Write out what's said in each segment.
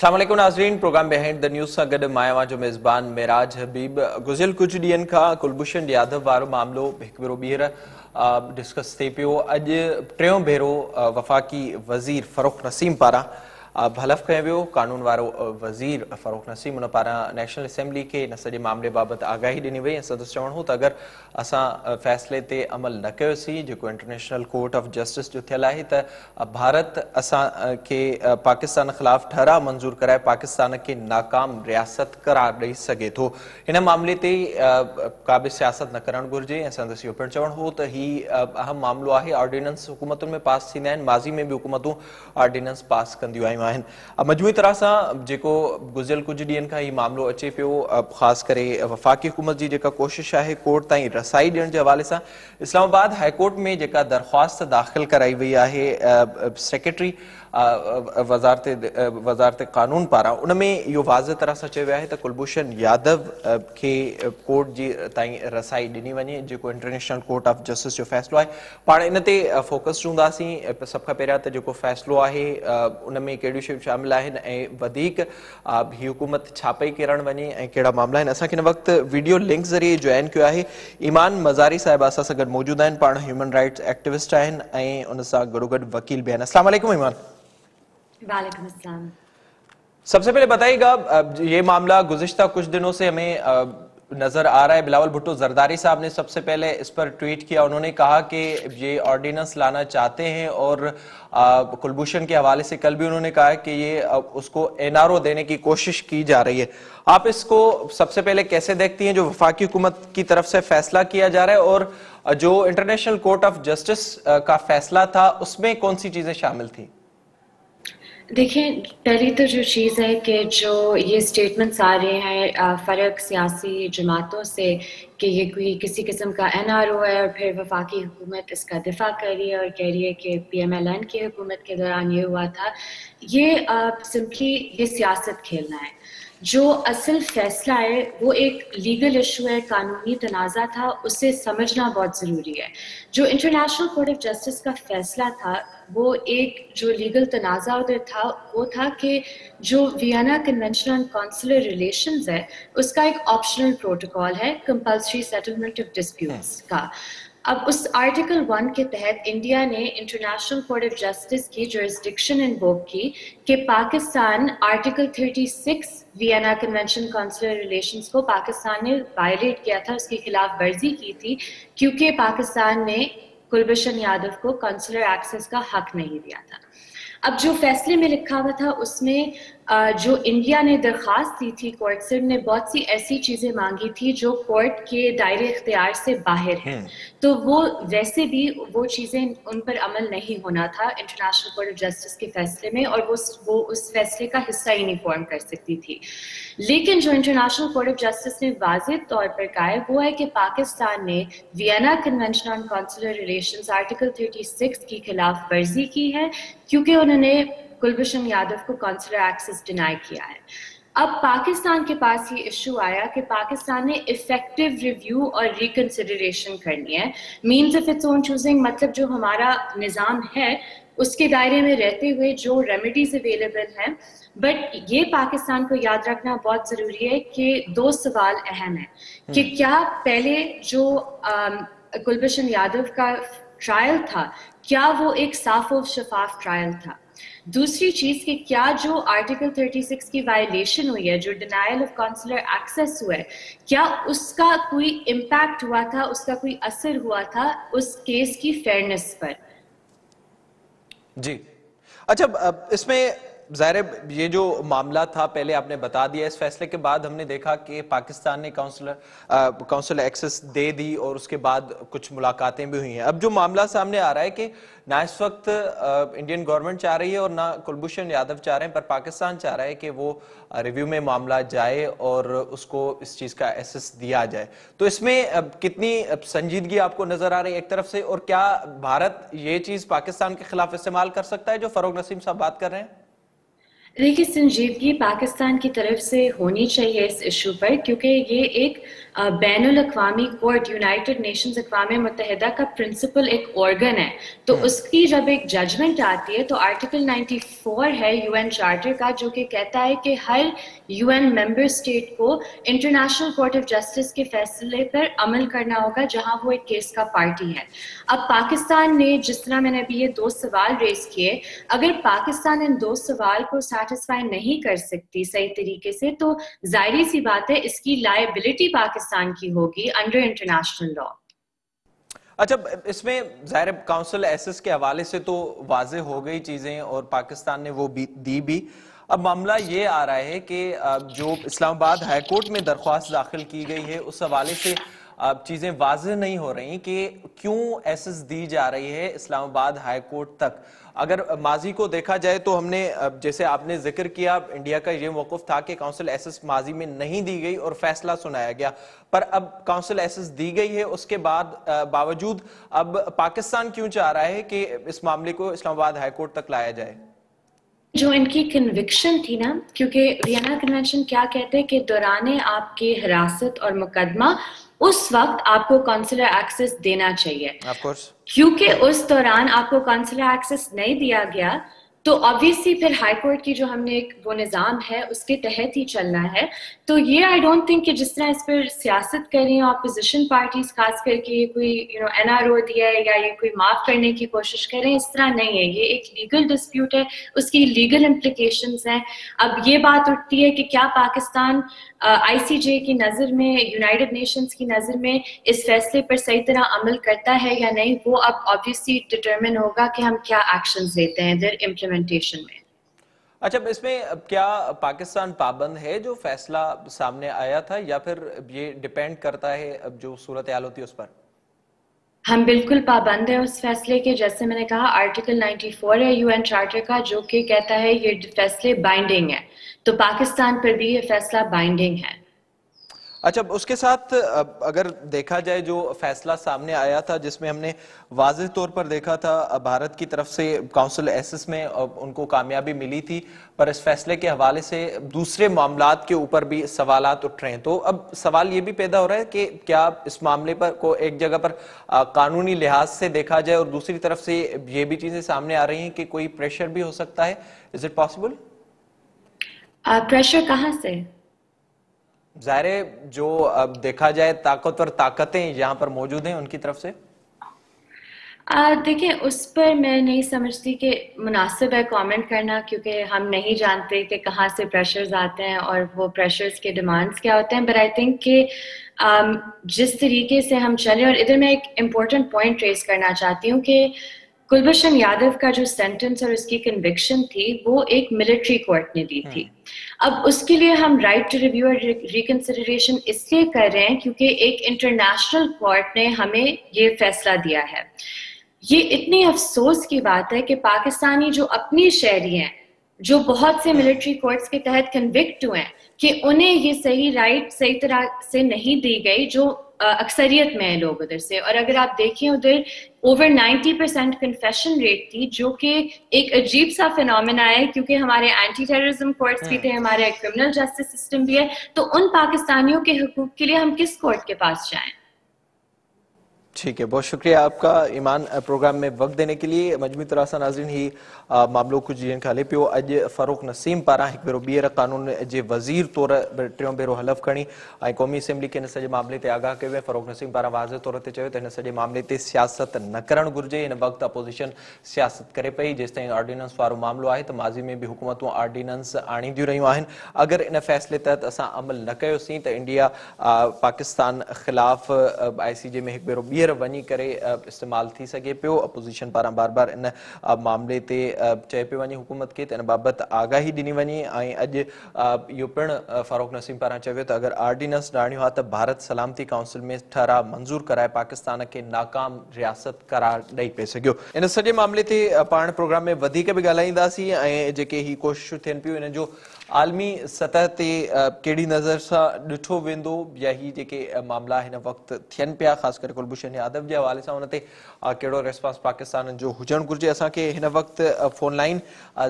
अस्सलाम वालेकुम नाज़रीन, प्रोग्राम बिहाइंड द न्यूज़ सां गॾु मां जो मेज़बान मेराज हबीब। गुज़िरियल कुझु ॾींहंनि खां कुलभूषण यादव वारो मामिलो हिकु भेरो ॿीहर डिस्कस थिए पियो। अॼु टियों भेरो वफ़ाक़ी वज़ीर फ़ारूक नसीम पारां हलफ़ कयो वियो। कानून वारो वज़ीर फ़ारूक नसीम उन पारां नेशनल असेंबली खे इन सॼे मामले बाबति आगाही ॾिनी वई ऐं संदसि चवणो हो त अगरि असां फ़ैसिले ते अमल न कयोसीं जेको इंटरनेशनल कोर्ट ऑफ जस्टिस जो थियल आहे त भारत असांखे पाकिस्तान ख़िलाफ़ ठहराव मंज़ूर कराए पाकिस्तान खे नाकाम रियासत करार ॾेई सघे थो। हिन मामले ते का बि सियासत न करणु घुरिजे ऐं संदसि इहो पिणु चवणु हो त हीउ अहम मामिलो आहे। ऑर्डिनेंस हुकूमतुनि में पास थींदा आहिनि, माज़ी में बि हुकूमतूं ऑर्डिनेंस पास कंदियूं आयूं आहिनि। मजमूई तरह सां जेको गुज़िरियल कुझु ॾींहंनि खां हीउ मामिलो अचे पियो, ख़ासि करे वफ़ाक़ी हुकूमत जी जेका कोशिशि आहे कोर्ट ताईं रसाई ॾियण जे हवाले सां इस्लामाबाद हाईकोर्ट में जेका दरख़्वास्त दाख़िल कराई वई आहे सेक्रेटरी वज़ारत क़ानून पारां, उन में इहो वाज़ह तरह सां चयो वियो आहे त कुलभूषण यादव खे कोर्ट जी ताईं रसाई ॾिनी वञे, जेको इंटरनेशनल कोर्ट ऑफ जस्टिस जो फ़ैसिलो आहे। पाण इन ते फोकस हूंदासीं। सभ खां पहिरियां त जेको फ़ैसिलो आहे उन में कहिड़ियूं शयूं शामिल आहिनि ऐं वधीक हीअ हुकूमत छा पई करणु वञे ऐं कहिड़ा मामला आहिनि। असांखे हिन वक़्तु वीडियो लिंक ज़रिए जॉइन कयो आहे ईमान मज़ारी साहिब, असां सां गॾु मौजूदु आहिनि। पाण ह्यूमन राइट्स एक्टिविस्ट आहिनि ऐं उन सां गॾोगॾु वकील बि आहिनि। अस्सलाम वालेकुम ईमान। वालेकुम अस्सलाम। सबसे पहले बताइएगा, ये मामला गुज़िश्ता कुछ दिनों से हमें नजर आ रहा है। बिलावल भुट्टो जरदारी साहब ने सबसे पहले इस पर ट्वीट किया। उन्होंने कहा कि ये ऑर्डिनेंस लाना चाहते हैं और कुलभूषण के हवाले से कल भी उन्होंने कहा कि ये उसको एनआरओ देने की कोशिश की जा रही है। आप इसको सबसे पहले कैसे देखती हैं, जो वफाकी हुकूमत की तरफ से फैसला किया जा रहा है और जो इंटरनेशनल कोर्ट ऑफ जस्टिस का फैसला था उसमें कौन सी चीजें शामिल थी? देखिए, पहली तो जो चीज़ है कि जो ये स्टेटमेंट्स आ रहे हैं फ़र्क सियासी जमातों से कि ये कोई किसी किस्म का एनआरओ है और फिर वफाकी हुकूमत इसका दिफा कर रही है और कह रही है कि पीएमएलएन की हुकूमत के दौरान ये हुआ था, ये सिंपली ये सियासत खेलना है। जो असल फैसला है वो एक लीगल इशू है, कानूनी तनाज़ा था, उसे समझना बहुत ज़रूरी है। जो इंटरनेशनल कोर्ट ऑफ जस्टिस का फैसला था वो एक जो लीगल तनाज़ा उधर था वो था कि जो Vienna convention on consular relations है उसका एक ऑप्शनल प्रोटोकॉल है कंपल्सरी सेटलमेंट ऑफ डिस्प्यूट्स का। अब उस आर्टिकल 1 के तहत इंडिया ने इंटरनेशनल कोर्ट ऑफ जस्टिस की जुरिस्डिक्शन इन्वोक की कि Pakistan article 36 Vienna convention consular relations को पाकिस्तान ने वायलेट किया था, उसकी खिलाफ वर्जी की थी क्योंकि पाकिस्तान ने कुलभूषण यादव को कॉन्सुलर एक्सेस का हक नहीं दिया था। अब जो फैसले में लिखा हुआ था उसमें जो इंडिया ने दरख्वास्त दी थी कोर्ट से, उन्होंने बहुत सी ऐसी चीज़ें मांगी थी जो कोर्ट के दायरे इख्तियार से बाहर हैं, तो वो वैसे भी वो चीज़ें उन पर अमल नहीं होना था इंटरनेशनल कोर्ट ऑफ जस्टिस के फैसले में और वो उस फैसले का हिस्सा ही नहीं फॉर्म कर सकती थी। लेकिन जो इंटरनेशनल कोर्ट ऑफ जस्टिस ने वाज़ेह तौर पर कहा है वो है कि पाकिस्तान ने Vienna convention on consular relations article 36 की खिलाफ वर्जी की है क्योंकि उन्होंने कुलभूषण यादव को कॉन्सुलर एक्सेस डिनाई किया है। अब पाकिस्तान के पास ये इशू आया कि पाकिस्तान ने इफेक्टिव रिव्यू और रिकंसिडरेशन करनी है, means of its own choosing, मतलब जो हमारा निज़ाम है उसके दायरे में रहते हुए जो रेमेडीज अवेलेबल हैं। बट ये पाकिस्तान को याद रखना बहुत ज़रूरी है कि दो सवाल अहम है कि क्या पहले जो कुलभूषण यादव का ट्रायल था क्या वो एक साफ और शफाफ ट्रायल था। दूसरी चीज़ कि क्या जो आर्टिकल 36 की वायलेशन हुई है, जो डिनायल ऑफ कॉन्सुलर एक्सेस हुआ है, क्या उसका कोई इम्पैक्ट हुआ था, उसका कोई असर हुआ था उस केस की फेयरनेस पर। जी अच्छा, इसमें ज़ाहिर ये जो मामला था पहले आपने बता दिया, इस फैसले के बाद हमने देखा कि पाकिस्तान ने काउंसिल एक्सेस दे दी और उसके बाद कुछ मुलाकातें भी हुई हैं। अब जो मामला सामने आ रहा है कि ना इस वक्त इंडियन गवर्नमेंट चाह रही है और ना कुलभूषण यादव चाह रहे हैं, पर पाकिस्तान चाह रहा है कि वो रिव्यू में मामला जाए और उसको इस चीज़ का एसेस दिया जाए। तो इसमें कितनी संजीदगी आपको नजर आ रही है एक तरफ से, और क्या भारत ये चीज़ पाकिस्तान के खिलाफ इस्तेमाल कर सकता है जो फ़ारूक नसीम साहब बात कर रहे हैं? देखिए, संजीदगी पाकिस्तान की तरफ से होनी चाहिए इस इशू पर, क्योंकि ये एक बैनुल अक़वामी कोर्ट, यूनाइटेड नेशंस अक़वाम मुत्तहिदा का प्रिंसिपल एक ऑर्गन है, तो उसकी जब एक जजमेंट आती है तो आर्टिकल 94 है यूएन चार्टर का, जो कि कहता है कि हर यूएन मेंबर स्टेट को इंटरनेशनल कोर्ट ऑफ जस्टिस के फैसले पर अमल करना होगा जहां वो एक केस का पार्टी है। अब पाकिस्तान ने, जिस तरह मैंने अभी ये 2 सवाल रेज किए, अगर पाकिस्तान इन 2 सवाल को सेटिस्फाई नहीं कर सकती सही तरीके से, तो जाहिर सी बात है इसकी लायबिलिटी पाकिस्तान की होगी अंडर इंटरनेशनल लॉ। अच्छा, इसमें ज़ाहिर काउंसिल एसेस के हवाले से तो वाज़े हो गई चीज़ें और पाकिस्तान ने वो दी भी। अब मामला ये आ रहा है कि जो इस्लामाबाद हाई कोर्ट में दरख्वास्त दाखिल की गई है उस हवाले से चीज़ें वाज़ेह नहीं हो रही कि क्यों एसेस दी जा रही है इस्लामाबाद हाई कोर्ट तक। अगर माजी को देखा जाए तो हमने, जैसे आपने जिक्र किया, इंडिया का ये मौक़िफ़ था कि काउंसिल एसेस माजी में नहीं दी गई और फैसला सुनाया गया, पर अब काउंसिल एसेस दी गई है, उसके बाद बावजूद अब पाकिस्तान क्यों चाह रहा है कि इस मामले को इस्लामाबाद हाई कोर्ट तक लाया जाए? जो इनकी कन्विक्शन थी ना, क्योंकि वियना कन्वेंशन क्या कहते हैं कि दौरान आपकी हिरासत और मुकदमा उस वक्त आपको कॉन्सुलर एक्सेस देना चाहिए। ऑफ कोर्स, क्योंकि उस दौरान आपको कॉन्सुलर एक्सेस नहीं दिया गया, तो ऑब्वियसली फिर हाई कोर्ट की जो हमने एक वो निज़ाम है उसके तहत ही चलना है। तो ये आई डोंट थिंक कि जिस तरह इस पर सियासत कर रही हैं ऑपोजिशन पार्टीज, खास करके ये कोई एनआरओ दिया है या ये कोई माफ करने की कोशिश कर रहे हैं, इस तरह नहीं है। ये एक लीगल डिस्प्यूट है, उसकी लीगल इम्प्लीकेशंस हैं। अब ये बात उठती है कि क्या पाकिस्तान आईसीजे की नज़र में, यूनाइटेड नेशंस की नज़र में इस फैसले पर सही तरह अमल करता है या नहीं, वो अब ऑब्वियसली डिटरमिन होगा कि हम क्या एक्शंस लेते हैं देयर इम्प्लीमेंटेशन में। अच्छा, इसमें क्या पाकिस्तान पाबंद है जो फैसला सामने आया था, या फिर ये डिपेंड करता है अब जो सूरत हाल होती है उस पर? हम बिल्कुल पाबंद है उस फैसले के। जैसे मैंने कहा, आर्टिकल 94 है यूएन चार्टर का, जो कि कहता है ये फैसले बाइंडिंग है, तो पाकिस्तान पर भी ये फैसला बाइंडिंग है। अच्छा, उसके साथ अगर देखा जाए जो फैसला सामने आया था जिसमें हमने वाज़ेह तौर पर देखा था भारत की तरफ से काउंसिल एसेस में उनको कामयाबी मिली थी, पर इस फैसले के हवाले से दूसरे मामलात के ऊपर भी सवालात उठ रहे हैं। तो अब सवाल ये भी पैदा हो रहा है कि क्या इस मामले पर को एक जगह पर कानूनी लिहाज से देखा जाए और दूसरी तरफ से ये भी चीजें सामने आ रही हैं कि कोई प्रेशर भी हो सकता है। Is it possible? प्रेशर कहाँ से? ज़ाहिर जो अब देखा जाए ताकतवर ताकतें यहाँ पर मौजूद हैं उनकी तरफ से। देखिए, उस पर मैं नहीं समझती कि मुनासिब है कमेंट करना, क्योंकि हम नहीं जानते कि कहाँ से प्रेशर्स आते हैं और वो प्रेशर्स के डिमांड्स क्या होते हैं। बट आई थिंक कि जिस तरीके से हम चले, और इधर मैं एक इम्पोर्टेंट पॉइंट रेस करना चाहती हूँ कि कुलभूषण यादव का जो सेंटेंस और उसकी कन्विक्शन थी वो एक मिलिट्री कोर्ट ने दी थी। अब उसके लिए हम राइट टू रिव्यू और रिकंसिडरेशन इसलिए कर रहे हैं क्योंकि एक इंटरनेशनल कोर्ट ने हमें ये फैसला दिया है। ये इतनी अफसोस की बात है कि पाकिस्तानी जो अपनी शहरी हैं, जो बहुत से मिलिट्री कोर्ट्स के तहत कन्विक्ट हुए हैं, कि उन्हें ये सही राइट सही तरह से नहीं दी गई जो अक्सरियत में है लोग उधर से। और अगर आप देखें, उधर ओवर 90% कन्फेशन रेट थी, जो कि एक अजीब सा फिनोमेना है, क्योंकि हमारे एंटी टेररिज्म कोर्ट्स भी थे, हमारे क्रिमिनल जस्टिस सिस्टम भी है। तो उन पाकिस्तानियों के हुकूक के लिए हम किस कोर्ट के पास जाएं? ठीक है, बहुत शुक्रिया आपका ईमान प्रोग्राम में वक्त देने के लिए। मजमूई तरासा नाज़रीन ही मामलों को जीन खाले पियो अज फ़ारूक नसीम पारा एक भेरो ॿीहर कानून जे वज़ीर तौर टियों भेरो हलफ़ खणी क़ौमी असम्बली के इन सॼे मामले ते आगाह कयो। फ़ारूक नसीम पारा वाज़े तौर ते चयो त इन सॼे मामले ते सियासत न करणु घुरिजे। हिन वक़्तु अपोज़िशन सियासत करे पई, जेसिताईं ऑर्डिनेंस वारो मामलो आहे त माज़ी में भी हुकूमतूं ऑर्डिनेंस आणींदियूं रहियूं आहिनि। अगरि इन फ़ैसिले तहत असां अमल न कयोसीं त इंडिया पाकिस्तान ख़िलाफ़ ICJ में एक भेरो ॿीहर वञी करे इस्तेमाल थी सके पियो। अपोज़िशन पारां बार बार इन मामले ते चए पियो वञे हुकूमत खे त इन बाबति आगाही ॾिनी वञे। ऐं अॼु इहो पिणु फ़ारूक नसीम पारां चयो वियो त अगरि ऑर्डिनेंस आणियो आहे त भारत सलामती काउंसिल में ठहराव मंज़ूर कराए पाकिस्तान खे नाकाम रियासत करार ॾेई पिए सघियो। इन सॼे मामले ते पाण प्रोग्राम में वधीक बि ॻाल्हाईंदासीं ऐं जेके ही कोशिशूं थियनि पियूं इन जो आलमी सतह ते कहिड़ी नज़र सां ॾिठो वेंदो या ही जेके मामला हिन वक़्तु थियनि पिया ख़ासि करे कुलभूषण यादव जे हवाले सां उन ते कहिड़ो रिस्पॉन्स पाकिस्तान जो हुजणु घुरिजे। असांखे हिन वक़्तु फ़ोन लाइन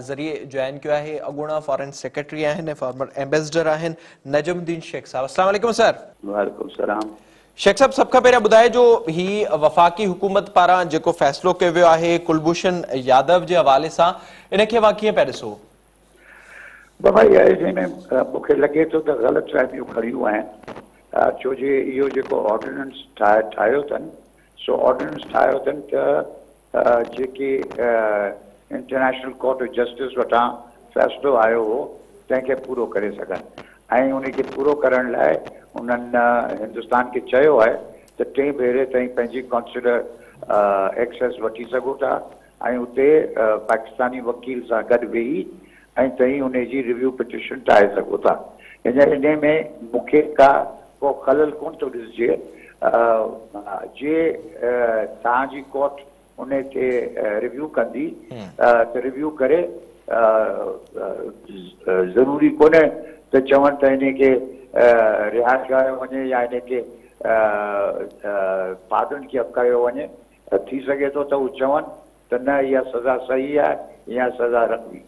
ज़रिए जॉइन कयो आहे अॻूणा फॉरेन सेक्रेटरी आहिनि फॉर्मर एम्बेसडर आहिनि नजमुद्दीन शेख साहब। अस्सलाम वालेकुम सर। वालेकुम सलाम। शेख साहब सभ खां पहिरियां ॿुधाइजो ही वफ़ाक़ी हुकूमत पारां जेको फ़ैसिलो कयो वियो आहे कुलभूषण यादव जे हवाले सां इन खे कीअं पिया ॾिसो? बाबा जंहिंमें मूंखे लॻे थो त ग़लतफ़हमियूं खड़ियूं आहिनि छो जे इहो जेको ऑर्डिनेंस ठाहियो अथनि सो ऑर्डिनेंस ठाहियो अथनि त जेके इंटरनेशनल कोर्ट ऑफ जस्टिस वटां फ़ैसिलो आयो हो तंहिंखे पूरो करे सघनि ऐं उनखे पूरो करण लाइ उन्हनि हिंदुस्तान खे चयो आहे त 3 भेरे ताईं पंहिंजी कॉन्सुलर एक्सेस वठी सघो था ऐं उते पाकिस्तानी वकील सां गॾु वेही ऐं तई उनजी रिव्यू पिटिशन ठाहे सघो था। इन में मूंखे को खलल कोन थो ॾिसिजे जे तव्हांजी कोर्ट उन ते रिव्यू कंदी त रिव्यू करे ज़रूरी कोन्हे त चवनि त इनखे रिहा कयो वञे या इनखे पार्डन खे कयो वञे। थी सघे थो त उहे चवनि त न इहा सज़ा सही आहे या सज़ा रखबी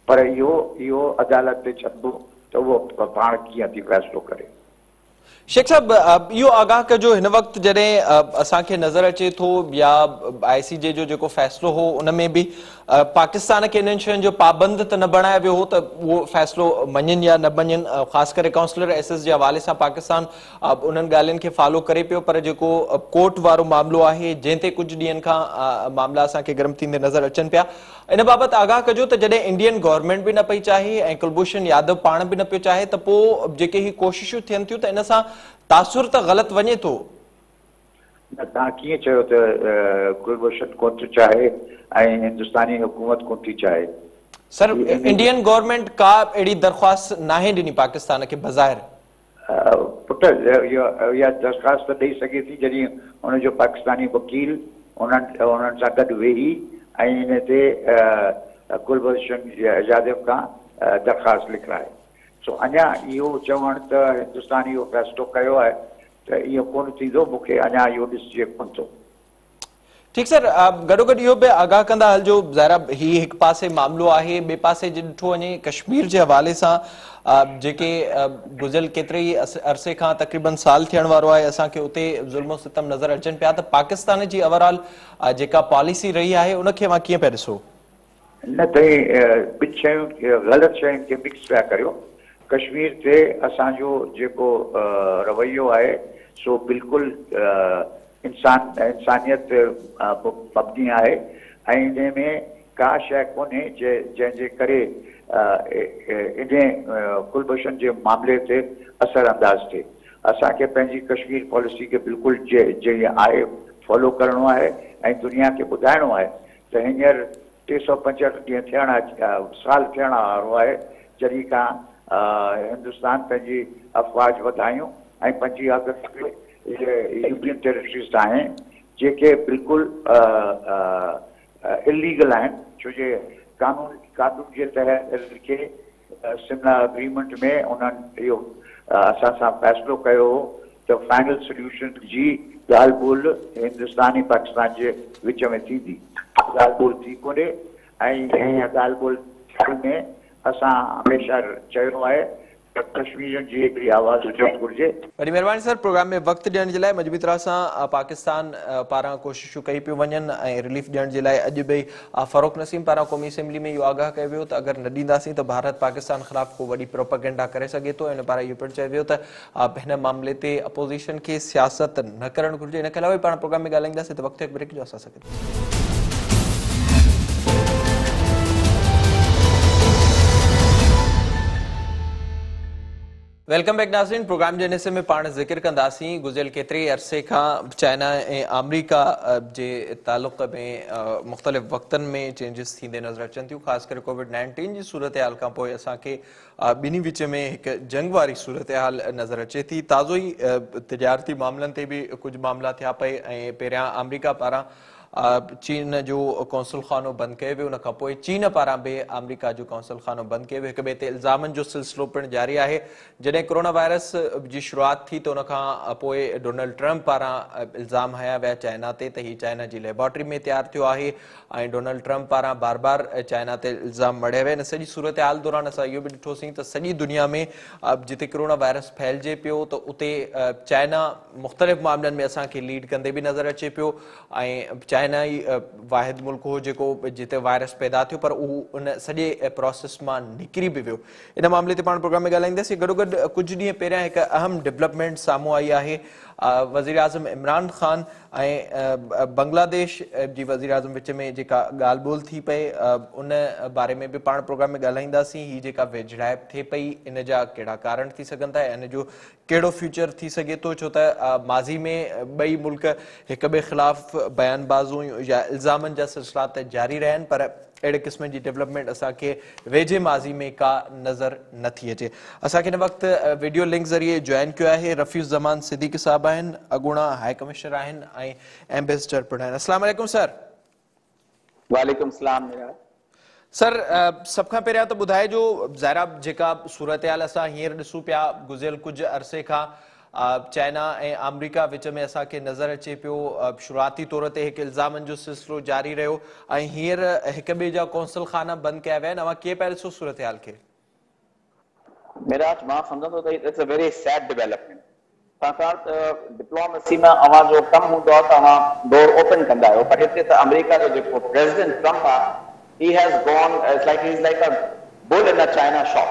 पर इहो अदालत ते छॾिबो त उहो पाण कीअं थी फ़ैसिलो करे। शेख साहब इहो आगाह कजो हिन वक़्तु जॾहिं असांखे नज़र अचे थो या ICJ जो जेको फ़ैसिलो हो उन में बि पाकिस्तान खे इन्हनि शयुनि जो पाबंद त न बणायो वियो हो त उहो फ़ैसिलो मञनि या न मञनि ख़ासि करे काउंसलर एसेस जे हवाले सां पाकिस्तान उन्हनि ॻाल्हियुनि खे फॉलो करे पियो पर जेको कोर्ट वारो मामिलो आहे जंहिं ते कुझु ॾींहंनि खां मामला असांखे गरम थींदे नज़र अचनि पिया इन बाबति आगाह कजो त जॾहिं इंडियन गवर्नमेंट बि न पई चाहे ऐं कुलभूषण यादव पाण बि न पियो चाहे त पोइ जेके ही कोशिशूं थियनि थियूं त इन सां तासुर त ग़लति वञे थो। तव्हां कीअं चयो त कुलभूषण कोन थो चाहे ऐं हिंदुस्तानी हुकूमत कोन थी चाहे? सर इंडियन गवर्नमेंट का अहिड़ी दरख़्वास्त नाहे ॾिनी पाकिस्तान खे बज़ाहिर। पुट इहा दरख़्वास्त ॾेई सघे थी जॾहिं हुनजो पाकिस्तानी वकील उन्हनि सां गॾु वेही ऐं इन ते कुलभूषण यादव खां दरख़्वास्त लिखाए। सो अञा इहो चवणु त हिंदुस्तान इहो फ़ैसिलो कयो आहे त इहो कोन थींदो मूंखे अञा इहो ॾिसिजे कोन थो। ठीक सर गॾोगॾु इहो बि आगाह कंदा हलिजो ज़ाहिरा ही हिकु पासे मामिलो आहे ॿिए पासे जे ॾिठो वञे कश्मीर जे हवाले सां जेके गुज़िरियल केतिरे ई अरसे खां तक़रीबन साल थियण वारो आहे असांखे उते ज़ुल्म सितम नज़र अचनि पिया त पाकिस्तान जी ओवरऑल जेका पॉलिसी रही आहे उनखे मां कीअं पिया ॾिसो? न त ॿिनि शयूं ग़लति शयुनि खे मिक्स पिया करियो। कश्मीर ते असांजो जेको रवैयो आहे सो बिल्कुलु इंसानियत मबनी आहे ऐं इन में का शइ कोन्हे जंहिंजे करे इन कुलभूषण जे मामले ते असर अंदाज़ थिए। असांखे पंहिंजी कश्मीर पॉलिसी खे बिल्कुलु जीअं आहे फॉलो करिणो आहे ऐं दुनिया खे ॿुधाइणो आहे त हींअर 365 ॾींहं साल थियण वारो आहे जॾहिं खां हिंदुस्तान पंहिंजी अफ़वाज वधायूं ऐं 25 अगस्त ते यूनियन टेरिटरीज़ आहिनि जेके बिल्कुलु इलीगल आहिनि छो जे कानून जे तहत खे सिमला एग्रीमेंट में उन्हनि इहो असां सां फ़ैसिलो कयो हो त फाइनल सोल्यूशन जी ॻाल्हि ॿोल हिंदुस्तान ऐं पाकिस्तान जे विच में थींदी। ॻाल्हि ॿोल थी कोन्हे ऐं इहा ॻाल्हि ॿोल थियण में असां हमेशह चयो आहे त कश्मीरियुनि जी हिकिड़ी आवाज़ हुजणु घुरिजे। वॾी महिरबानी सर प्रोग्राम में वक़्तु ॾियण जे लाइ मजबूरी तरह सां पाकिस्तान पारां कोशिशूं कई पियूं वञनि ऐं रिलीफ ॾियण जे लाइ अॼु बि फ़ारूक नसीम पारां क़ौमी असेंबली में इहो आगाह कयो वियो त अगरि न ॾींदासीं त भारत पाकिस्तान ख़िलाफ़ को वॾी प्रोपेगेंडा करे सघे थो। इन पारां इहो पिणु चयो वियो त हिन मामले ते अपोज़िशन खे सियासत न करणु घुरिजे। इन खां अलावा पाण प्रोग्राम में ॻाल्हाईंदासीं त वक़्तु हिकु ब्रेक जो असां सघूं। वेलकम बैक नाज़रीन प्रोग्राम जे हिस्से में पाण ज़िक्र कंदासीं गुज़िरियल केतिरे अरसे खां चाइना ऐं अमरीका जे तालुक़ में मुख़्तलिफ़ वक़्तनि में चेंजिस थींदे नज़र अचनि थियूं ख़ासि करे कोविड-19 जी सूरत हाल खां पोइ असांखे ॿिन्ही विच में हिकु जंग वारी सूरत हाल नज़र अचे थी। ताज़ो ई तिजारती मामलनि ते बि कुझु मामला थिया पए ऐं पहिरियां अमरीका पारां चीन जो कौंसल खानो बंदि कयो वियो, उन खां पोइ चीन पारां बि अमरीका जो कौंसल खानो बंदि कयो वियो। हिक ॿिए ते इल्ज़ामनि जो सिलसिलो पिणु जारी आहे। जॾहिं कोरोना वायरस जी शुरूआति थी त उन खां पोइ डोनाल्ड ट्रंप पारां इल्ज़ाम हया विया चाइना ते त हीउ चाइना जी लेबोरेटरी में तयारु थियो आहे ऐं डोनाल्ड ट्रंप पारां बार बार चाइना ते इल्ज़ाम मढ़िया विया। इन सॼी सूरत हाल दौरान असां इहो बि ॾिठोसीं त सॼी दुनिया में जिते कोरोना वायरस फैलिजे पियो त उते चाइना मुख़्तलिफ़ मामलनि में असांखे लीड कंदे बि नज़र अचे पियो ऐं चाइना ई वाहिद मुल्क हो जेको जिते वायरस पैदा थियो, पर उहो उन सॼे प्रोसेस मां निकिरी बि वियो। इन मामले ते पाण प्रोग्राम में ॻाल्हाईंदासीं। गॾोगॾु कुझु ॾींहं पहिरियां हिकु अहम डेवलपमेंट साम्हूं आई आहे। वज़ीर आज़म इमरान ख़ान ऐं बांग्लादेश जी वज़ीर आज़म विच में जेका ॻाल्हि ॿोल थी पए उन बारे में बि पाण प्रोग्राम में ॻाल्हाईंदासीं। हीअ जेका वेझड़ाइप थिए पई इन जा कहिड़ा कारण थी सघनि था, इन जो कहिड़ो फ्यूचर थी सघे थो, छो त माज़ी में ॿई मुल्क हिक ॿिए ख़िलाफ़ बयानबाज़ूं या इल्ज़ामनि जा सिलसिला त जारी रहिया आहिनि, पर अहिड़े क़िस्म जी डेवलपमेंट असांखे वेझे माज़ी में का नज़र नथी अचे। असांखे हिन वक़्तु वीडियो लिंक ज़रिए जॉइन कयो आहे रफ़ीज़ ज़मान सिद्दीक़ी साहब आहिनि, अॻूणा हाई कमिश्नर आहिनि ऐं एम्बेसडर पिणु आहिनि। अस्सलाम वालेकुम सर। वालेकुम सलाम। सर, सभ खां पहिरियां त ॿुधाइजो ज़ाहिरा जेका सूरत हाल असां हींअर ॾिसूं पिया गुज़िरियल कुझु अरसे खां चाइना ऐं अमरीका विच में असांखे नज़र अचे पियो शुरूआती तौर ते हिकु इल्ज़ामनि जो सिलसिलो जारी रहियो ऐं हींअर हिक ॿिए जा कौंसल खाना बंदि कया विया आहिनि। अवां कीअं पिया ॾिसो सूरत हाल खे? मेराज, मां सम्झंदो त it's a very sad development. छाकाणि त डिप्लोमेसी में अवां जो कमु हूंदो आहे त अवां डोर ओपन कंदा आहियो, पर हिते त अमरीका जो जेको प्रेसिडेंट ट्रंप आहे, he has gone as like he's like a bull in a china shop.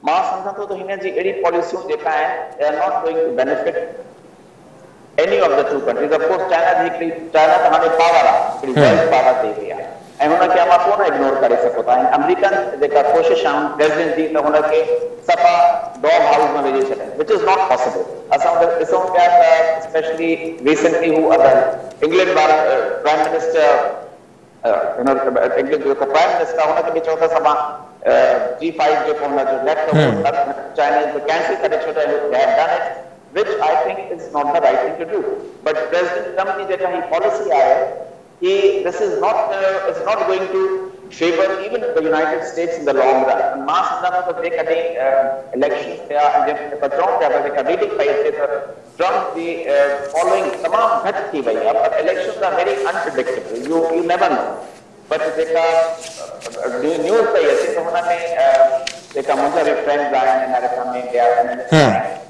मां सम्झंदो त हिन जी अहिड़ी पॉलिसियूं जेका आहिनि they are not going to benefit any of the two countries. Of course, China त हाणे पावर आहे, हिकिड़ी वर्ल्ड पावर थी वई आहे ऐं हुनखे अवां कोन इग्नोर करे सघो था। ऐं अमरीकन जेका कोशिश आहे प्रेसिडेंट जी त हुनखे सफ़ा डॉग हाउस में विझी छॾनि, which is not possible. असां ॾिसूं पिया त स्पेशली रिसेंटली हू इंग्लैंड वारा प्राइम मिनिस्टर इंग्लैंड जो प्राइम मिनिस्टर हुनखे बि चओ था सभा G5 जेको हुनजो नेट चाइना जो कैंसिल करे छॾियो, which I think is not the right thing to do. But President Trump की जेका ही policy आहे, this is not going to favor even the United States in the long run. मां सम्झंदो त जेकॾहिं इलेक्शन थिया ऐं बचूं पिया त जेका रीडिंग पई अचे त ट्रम्प जी फॉलोइंग तमामु घटि थी वई आहे, पर election are very unpredictable, you never know. But जेका न्यूज़ पई अचे त हुनमें जेका मुंहिंजा बि फ्रेंड्स आहिनि अमेरिका में ॿिया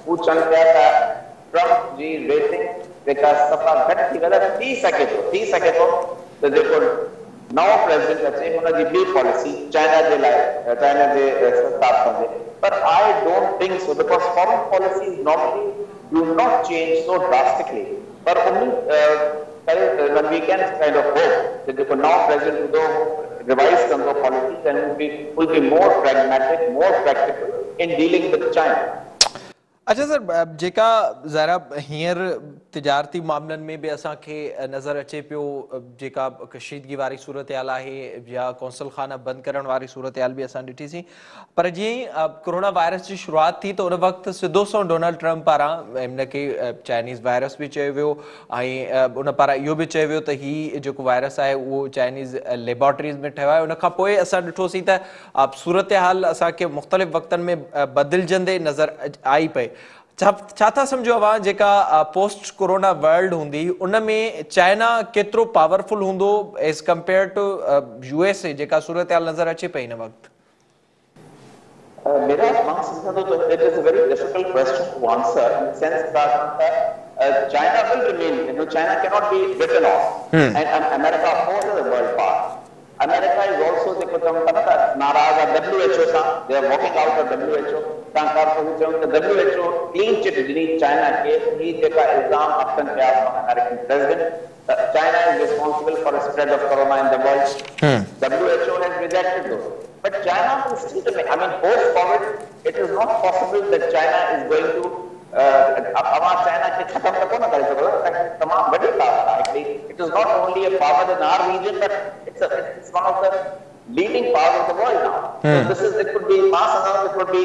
हू चवनि पिया त ट्रम्प जी रेटिंग जेका सफ़ा घटि थी वई, थी सघे थो त जेको नओं प्रेसिडेंट अचे हुनजी ॿी पॉलिसी चाइना जे लाइ चाइना जे साथ कंदे, पर I don't think so because foreign policies normally do not change so drastically. पर when we can kind of hope that the now president will revise the policies and will be more pragmatic, more practical in dealing with China. अच्छा sir, जेका ज़रा हींअर तिजारती मामलनि में बि असांखे नज़र अचे पियो जेका कशीदगी वारी सूरत हाल आहे या कौंसल खाना बंदि करण वारी सूरत हाल बि असां ॾिठीसीं, पर जीअं ई कोरोना वायरस जी शुरूआति थी त उन वक़्तु सिधो सो डोनाल्ड ट्रंप पारां हिनखे चाइनीज़ वायरस बि चयो वियो ऐं उन पारां इहो बि चयो वियो त हीउ जेको वायरस आहे उहो चाइनीज़ लेबोरेटरीज़ में ठहियो आहे। उन खां पोइ असां ॾिठोसीं त सूरत हाल असांखे मुख़्तलिफ़ वक़्तनि में बदिलजंदे नज़र आई पए। छा था सम्झो अवां जेका पोस्ट कोरोना वर्ल्ड हूंदी उन में चाइना केतिरो पावरफुल हूंदो एज़ कंपेयर टू USA जेका सूरत हाल नज़र अचे पई हिन वक़्तु? Miraj, मां सम्झंदो त it is a very difficult question to answer in the sense that China will remain, China cannot be written off, and America opposes the world power. America is also नाराज आहे WHO सां, they are walking out of WHO। WHO clean chit ॾिनी China खे, ही जेका इल्ज़ाम अटकनि पिया American president, China is responsible for the spread of corona in the world। WHO has rejected those, but China will still remain. I mean, post-COVID, it is not possible that China is going to China के खत्म तो कौन करे सकेगा? तमाम बड़ी power है actually। It is not only a power in our region, but it's one of the leading powers of the world now। So it could be it would be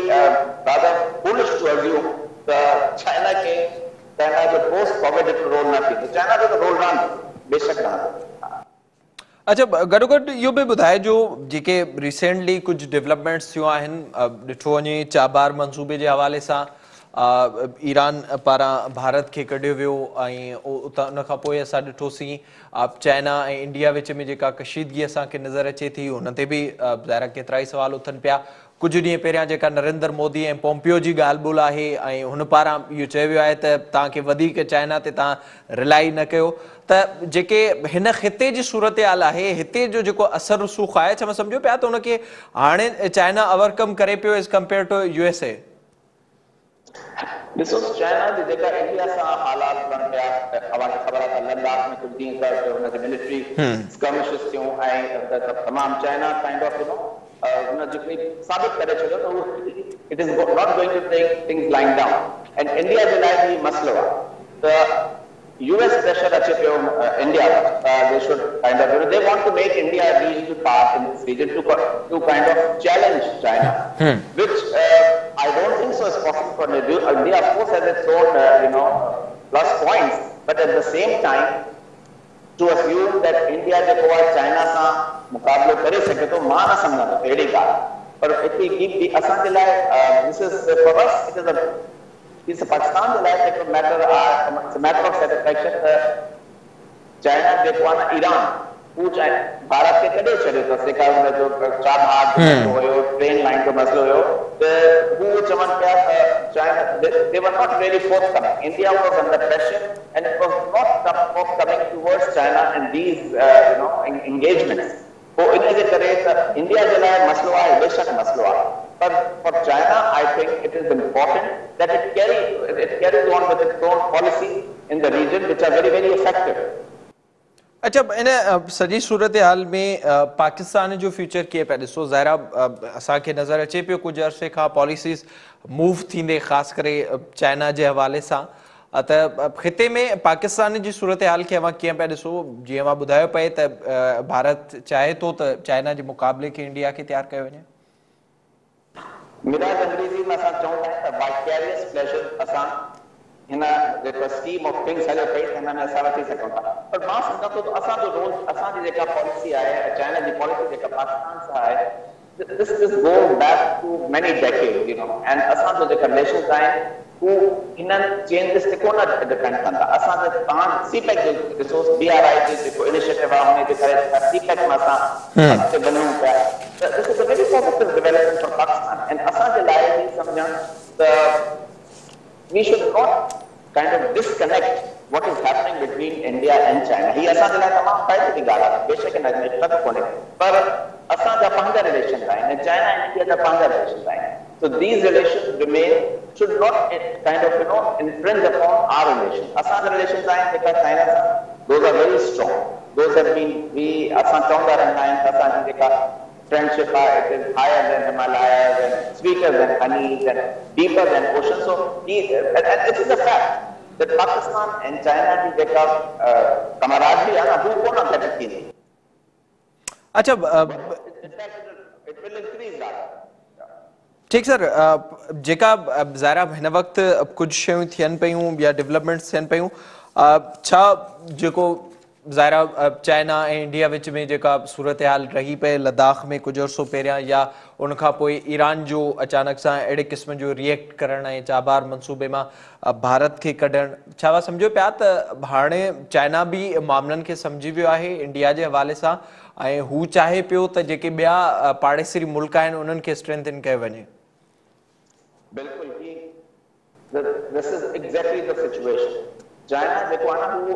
rather foolish to assume that China के post-COVID role ना थी, तो China का role रहा बेशक रहा। अच्छा, गॾोगॾु इहो बि ॿुधाए जो जेके रिसेंटली कुझु डेवलपमेंट्स थियूं आहिनि, ॾिठो वञे चाबार मंसूबे जे हवाले सां ईरान पारां भारत खे कढियो वियो ऐं उतां उन खां पोइ असां ॾिठोसीं चाइना ऐं इंडिया विच में जेका कशीदगी असांखे नज़र अचे थी हुन ते बि ज़ाहिर केतिरा ई सवाल उथनि पिया। कुझु ॾींहं पहिरियां जेका नरेंद्र मोदी ऐं पोम्पियो जी ॻाल्हि ॿोल आहे ऐं हुन पारां इहो चयो वियो आहे त तव्हांखे वधीक चाइना ते तव्हां रिलाई न कयो, त जेके हिन ख़िते जी सूरत हाल आहे हिते जो जेको असर रसूख़ आहे, छा मां सम्झो पिया त उनखे हाणे चाइना ओवरकम करे पियो एज़ कम्पेयर टू USA? ॾिसो, चाइना जी जेका इंडिया सां हालात बण पिया, अवांखे ख़बर आहे त लद्दाख में कुझु ॾींहं खां हुनखे मिलिट्री स्कर्मिशिस थियूं ऐं तमामु चाइना काइंड ऑफ हुन जेकॾहिं साबित करे छॾियो त उहो it is not going to take things lying down. ऐं इंडिया जे लाइ बि मसइलो आहे त US pressure ache pyo India, they should kind of, they want to make India a regional part in this region to kind of challenge China, which I don't think so is possible for India. India of course has its own plus points, but at the same time to assume that India जेको आहे China सां मुक़ाबिलो करे सघे थो, मां न सम्झां थो अहिड़ी ॻाल्हि। पर हिकिड़ी असांजे लाइ this is for us it is a It's a Pakistan जे लाइ हिकु मैटर ऑफ सेटिस्फैक्शन। चाइना जेको आहे न ईरान, हू भारत खे कढे छॾियो अथसि, जेका हुनजो चाबहार जो मसइलो हुयो, ट्रेन लाइन जो मसइलो हुयो, त हू चवनि पिया त China they were not really forthcoming. India was under pressure and it was not forthcoming towards China in these engagements. पोइ इन जे करे त इंडिया जे लाइ मसइलो आहे, बेशक मसइलो आहे, पर for China I think it is important that it carries on with its own policy in the region which are very very effective. अच्छा, इन सॼी सूरत हाल में पाकिस्तान जो फ्यूचर कीअं पिया ॾिसो? ज़ाहिर असांखे नज़र अचे पियो कुझु अरसे खां पॉलिसीज़ मूव थींदे ख़ासि करे चाइना जे हवाले सां, त ख़िते में पाकिस्तान जी सूरत हाल खे अवां कीअं पिया ॾिसो? जीअं मां ॿुधायो पए त भारत चाहे थो त चाइना जे मुक़ाबले खे इंडिया खे तयारु कयो वञे। मिराज अंग्रेजी में असां चवंदा आहियूं त वाइकेरियस प्लेजर असां हिन जेको स्कीम ऑफ थिंग्स हले पई हिन में असां वठी सघूं था। पर मां सम्झां थो त असांजो रोल, असांजी जेका पॉलिसी आहे, चाइना जी पॉलिसी जेका पाकिस्तान सां आहे, this is going back to many decades, and असांजो जेका रिलेशन्स आहिनि हू हिननि चेंजिस ते कोन डिपेंड कंदा। असांखे तव्हां सीपेक जो ॾिसो, BRI जो जेको इनिशिएटिव आहे हुनजे करे सीपेक में असां अॻिते वञूं पिया, त this is a very positive development for Pakistan. ऐं असांजे लाइ बि सम्झणु त we should not kind of disconnect what is happening between India and China. ही असांजे लाइ तमामु फ़ाइदे जी ॻाल्हि आहे, बेशक हिन में शक कोन्हे, पर असांजा पंहिंजा रिलेशन आहिनि, चाइना ऐं इंडिया जा पंहिंजा रिलेशन आहिनि। So these relations should not kind of infringe upon our relations. असांजा रिलेशन्स आहिनि जेका चाइना सां, those are very strong. Those have been, असां चवंदा रहंदा आहियूं त असांजी जेका friendship, it is higher than Himalayas and sweeter than honeys and deeper than oceans. So, and it is a fact that Pakistan and China की जेका camaraderie है ना, वो कोना घट थी। अच्छा, it will increase that. ठीक सर, जेका ज़ाहिर हिन वक़्तु कुझु शयूं थियनि पियूं या डेवलपमेंट्स थियनि पियूं, छा जेको ज़ाहिर चाइना ऐं इंडिया विच में जेका सूरत हाल रही पए लद्दाख में कुझु अर्सो पहिरियां, या उनखां पोइ ईरान जो अचानक सां अहिड़े क़िस्म जो रिएक्ट करणु ऐं चाबार मनसूबे मां भारत खे कढणु, छा उहा सम्झो पिया त हाणे चाइना बि मामलनि खे सम्झी वियो आहे इंडिया जे हवाले सां ऐं हू चाहे पियो त जेके ॿिया पाड़ेसरी मुल्क आहिनि उन्हनि खे स्ट्रेंथन कयो वञे? बिल्कुलु, this is exactly the situation. China जेको आहे न, हू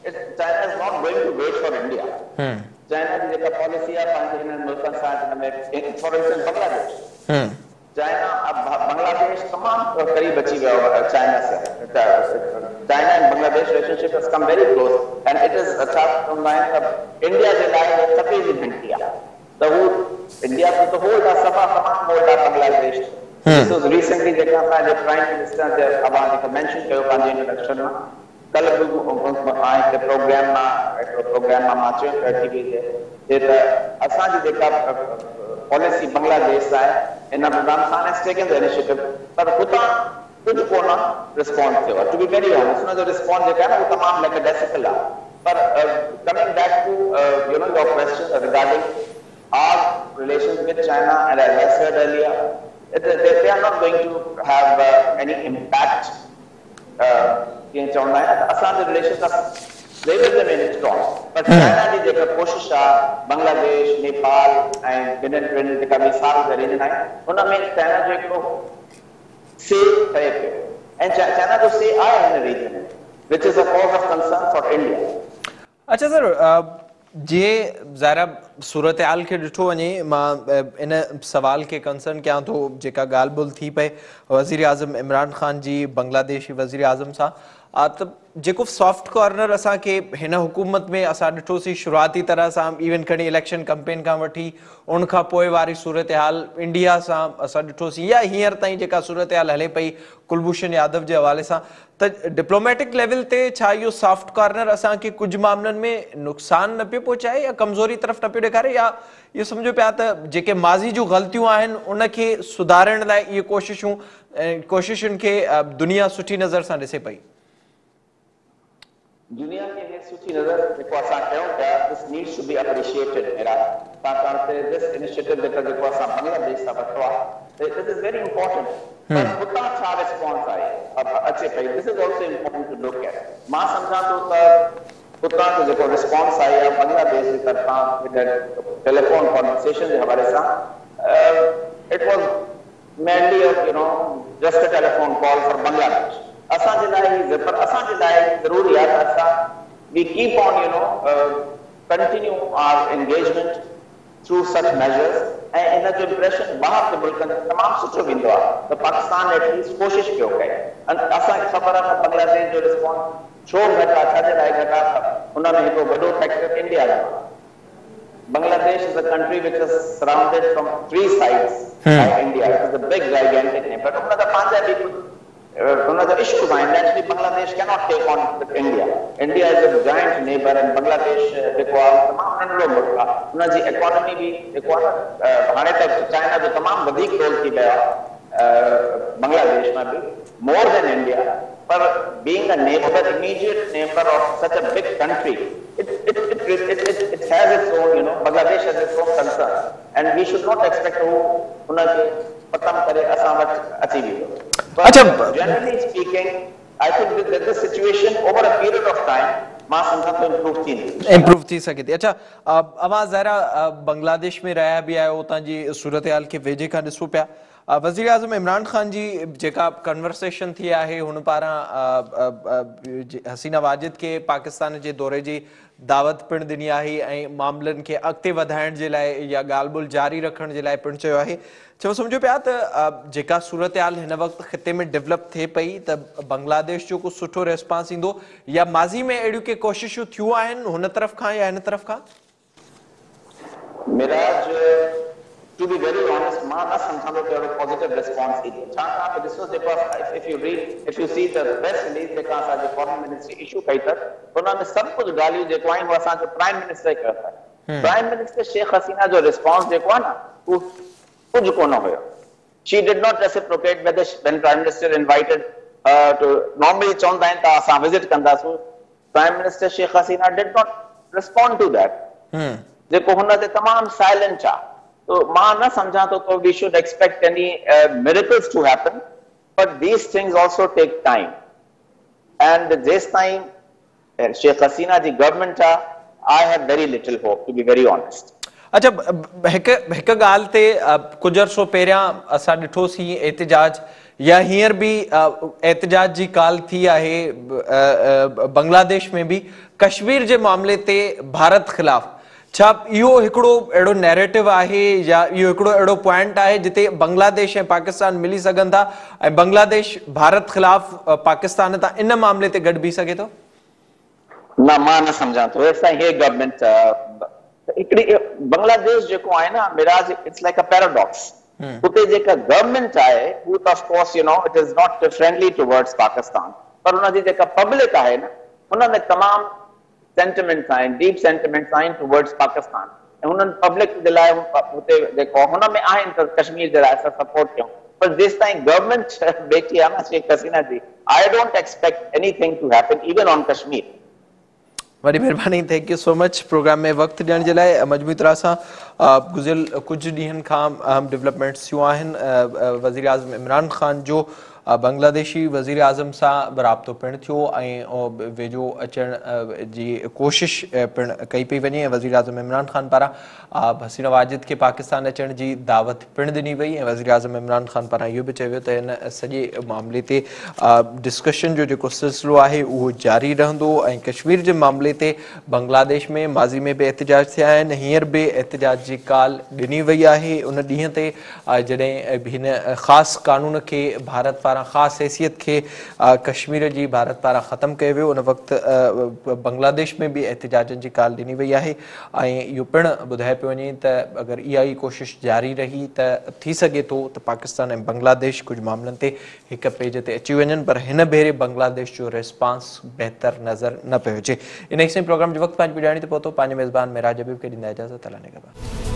China is not going to wait for India. China की जेका पॉलिसी है पंहिंजे हिन मुल्कनि सां, हिन में फॉर इंस्टेंस बांग्लादेश, चाइना अब बांग्लादेश तमामु करीब अची वियो आहे चाइना से। China and Bangladesh relationship has come very close and it is a tough line. India जे लाइ खपे जी घंटी आहे त हू इंडिया को तो होल्ड आहे, सफ़ा तमामु होल्ड आहे बांग्लादेश। This was recently जेका असांजे प्राइम मिनिस्टर जे अवां जेका मेंशन कयो पंहिंजे इंट्रोडक्शन में, कल बि प्रोग्राम मां चयो टीवी ते त असांजी जेका पॉलिसी बांग्लादेश आहे, इन Imran Khan has taken the initiative, पर हुतां कुझु कोन रिस्पॉन्स थियो आहे। टू बी वेरी ऑनेस्ट, हुनजो रिस्पॉन्स जेका आहे न, उहो तमामु लैकडेसिकल आहे। But coming back to your question regarding our relations with China, and as I said earlier, they are not going to have any impact. Asan relations they will remain strong. But China ji jeka koshish Bangladesh, Nepal, and Benin jeka misal the region hai, una mein China jeko say kare pe. And China to say I in the region, which is a cause of concern for India. अच्छा sir जे ज़ाहिर सूरत हाल के ॾिठो वञे मां इन सवाल के concern कयां थो जेका ॻाल्हि ॿोल्हि थी पए वज़ीर आज़म इमरान ख़ान जी बांग्लादेशी वज़ीर आज़म सां त जेको सॉफ्ट कॉर्नर असांखे हिन हुकूमत में असां ॾिठोसीं शुरूआती तरह सां इवन खणी इलेक्शन कैंपेन खां वठी उन खां पोइ वारी सूरत हाल इंडिया सां असां ॾिठोसीं या हींअर ताईं जेका सूरत हाल हले पई कुलभूषण यादव जे हवाले सां त डिप्लोमेटिक लेवल ते छा इहो सॉफ्ट कॉर्नर असांखे कुझु मामलनि में नुक़सान न पियो पहुचाए या कमज़ोरी तरफ़ न पियो ॾेखारे या इहो सम्झो पिया त जेके माज़ी जूं ग़लतियूं आहिनि उनखे सुधारण लाइ इहे कोशिशुनि खे दुनिया सुठी नज़र सां ॾिसे पई दुनिया के लिए सुठी नजर देखो असा कयो क्या this needs to be appreciated मेरा ताकि दिस इनिशिएटिव देखो असा बांग्लादेश सा बटवा दिस इज वेरी इंपॉर्टेंट पर उतना अच्छा रिस्पांस आए अब अच्छे पे this is also important to look at मां समझा तो उतना तो देखो रिस्पांस आया बांग्लादेश की तरफा विद टेलीफोन कन्वर्सेशन के हवाले से it was mainly just a telephone call for Bangladesh असांजे लाइ ज़रूरी आहे त असां वी keep on continue our engagement through such measures ऐं इन जो इंप्रेशन ॿाहिरि जे मुल्कनि में तमामु सुठो वेंदो आहे त पाकिस्तान एटलीस्ट कोशिशि पियो करे असांखे ख़बर आहे त बांग्लादेश जो रिस्पॉन्स छो घटि आहे छाजे लाइ घटि आहे उन में हिकिड़ो वॾो फैक्टर इंडिया जो Bangladesh is a country which is surrounded from 3 sides by India. It is a big gigantic neighbor. But उनजा पंहिंजा बि the issue behind actually Bangladesh cannot take on with India. India is a giant neighbor and Bangladesh तमाम नंढड़ो मुल्क आहे उनजी economy भी हाणे तक चाइना जो तमाम वधीक रोल थी वियो आहे बांग्लादेश में भी more than India. But being a neighbor, immediate neighbor of such a big country, it has its own, Bangladesh has its own concern, and we should not expect to unake patam kare asam vach achi viyo. But generally speaking, I think that this situation over a period of time, मां समझा तो improve थी सके थी अच्छा अवां ज़ाहिरा बांग्लादेश में रहिया बि आहियो उतां जी सूरत हाल खे वेझे खां ॾिसो पिया वज़ीर आज़म इमरान ख़ान जी जेका कन्वर्सेशन थी आहे हुन पारां हसीना वाजिद के पाकिस्तान जे दौरे जी दावत पिणु ॾिनी आहे ऐं मामलनि खे अॻिते वधाइण जे लाइ या ॻाल्हि ॿोल्हि जारी रखण जे लाइ पिणु चयो आहे छो सम्झो पिया त जेका सूरत हाल हिन वक़्तु ख़िते में डेवलप थिए पई त बांग्लादेश जो कुझु सुठो रिस्पॉन्स ईंदो या माज़ी में अहिड़ियूं के कोशिशूं थियूं आहिनि हुन तरफ़ खां या हिन तरफ़ खां Miraj to be very honest, मां न समझंदो कि अहिड़ो पॉजिटिव रिस्पॉन्स ईंदो छाकाणि त ॾिसो जेको if you see the press release जेका असांजे फॉरेन मिनिस्ट्री इशू कई अथनि उन में सभु कुझु ॻाल्हियूं जेको आहिनि उहे असांजो प्राइम मिनिस्टर कयो अथनि प्राइम मिनिस्टर शेख हसीना जो रिस्पॉन्स जेको आहे न उहो कुझु कोन हुयो she did not reciprocate when prime minister invited to normally चवंदा आहिनि त असां विजिट कंदासूं prime minister Sheikh Hasina did not respond to that जेको हुन ते तमामु साइलेंट आहे तो मां न समझा तो we should expect any miracles to happen but these things also take time and this time Sheikh Hasina ji government I have very little hope to be very honest अच्छा हिक ॻाल्हि ते कुझु अर्सो पहिरियां असां ॾिठोसीं एतिजाज या हींअर बि एतिजाज जी ॻाल्हि थी आहे बांग्लादेश में बि कश्मीर जे मामले ते भारत ख़िलाफ़ छा इहो हिकिड़ो अहिड़ो नैरेटिव आहे या इहो हिकिड़ो अहिड़ो पॉइंट आहे जिते बांग्लादेश ऐं पाकिस्तान मिली सघनि था ऐं बांग्लादेश भारत ख़िलाफ़ पाकिस्तान तां इन मामले ते गॾु बीह सघे थो न मां न सम्झां थो असां हे गवर्नमेंट हिकिड़ी बांग्लादेश जेको आहे न mirage it's like a paradox उते जेका गवर्नमेंट आहे हू त of course it is not friendly towards Pakistan पर उन जी जेका पब्लिक आहे न हुन में तमामु sentiments आहिनि deep sentiments आहिनि towards Pakistan ऐं हुननि पब्लिक जे लाइ हुते जेको हुन में आहिनि त कश्मीर जे लाइ असां सपोर्ट कयूं पर जेसि ताईं गवर्नमेंट वेठी आहे न शेख हसीना जी I don't expect anything to happen even on Kashmir वॾी महिरबानी, thank you so much programme में वक़्तु ॾियण जे लाइ। मजमूई तरह सां गुज़िरियल कुझु ॾींहंनि खां अहम डेवलपमेंट्स थियूं आहिनि। वज़ीर आज़म इमरान ख़ान जो बांग्लादेशी वज़ीर आज़म सां राब्तो पिणु थियो ऐं वेझो अचण जी कोशिश पिणु कई पई वञे। वज़ीर आज़म इमरान ख़ान पारां हसीना वाजिद खे पाकिस्तान अचण जी दावत पिणु ॾिनी वई ऐं वज़ीर आज़म इमरान ख़ान पारां इहो बि चयो वियो त हिन सॼे मामले ते डिस्कशन जो जेको सिलसिलो आहे उहो जारी रहंदो ऐं कश्मीर जे मामले ते बांग्लादेश में माज़ी में बि एहतिजाज थिया आहिनि, हींअर बि एहतिजाज जी काल ॾिनी वई आहे। उन ॾींहं ते जॾहिं हिन ख़ासि कानून खे भारत पारां ख़ासि हैसियत खे कश्मीर जी भारत पारां ख़तमु कयो वियो, उन वक़्तु बांग्लादेश में बि एहतिजाजनि जी काल ॾिनी वई आहे ऐं इहो पिणु ॿुधाए पियो वञे त अगरि इहा ई कोशिश जारी रही त थी सघे थो त पाकिस्तान ऐं बांग्लादेश कुझु मामलनि ते हिक पेज ते अची वञनि, पर हिन भेरे बांग्लादेश जो रिस्पॉन्स बहितर नज़र न पियो अचे। इन हिस्से प्रोग्राम जो वक़्तु पंहिंजी ॿुधाइणी ते पहुतो। पंहिंजे मेज़बान मेराज हबीब खे ॾींदा इजाज़त। अल्लाह ने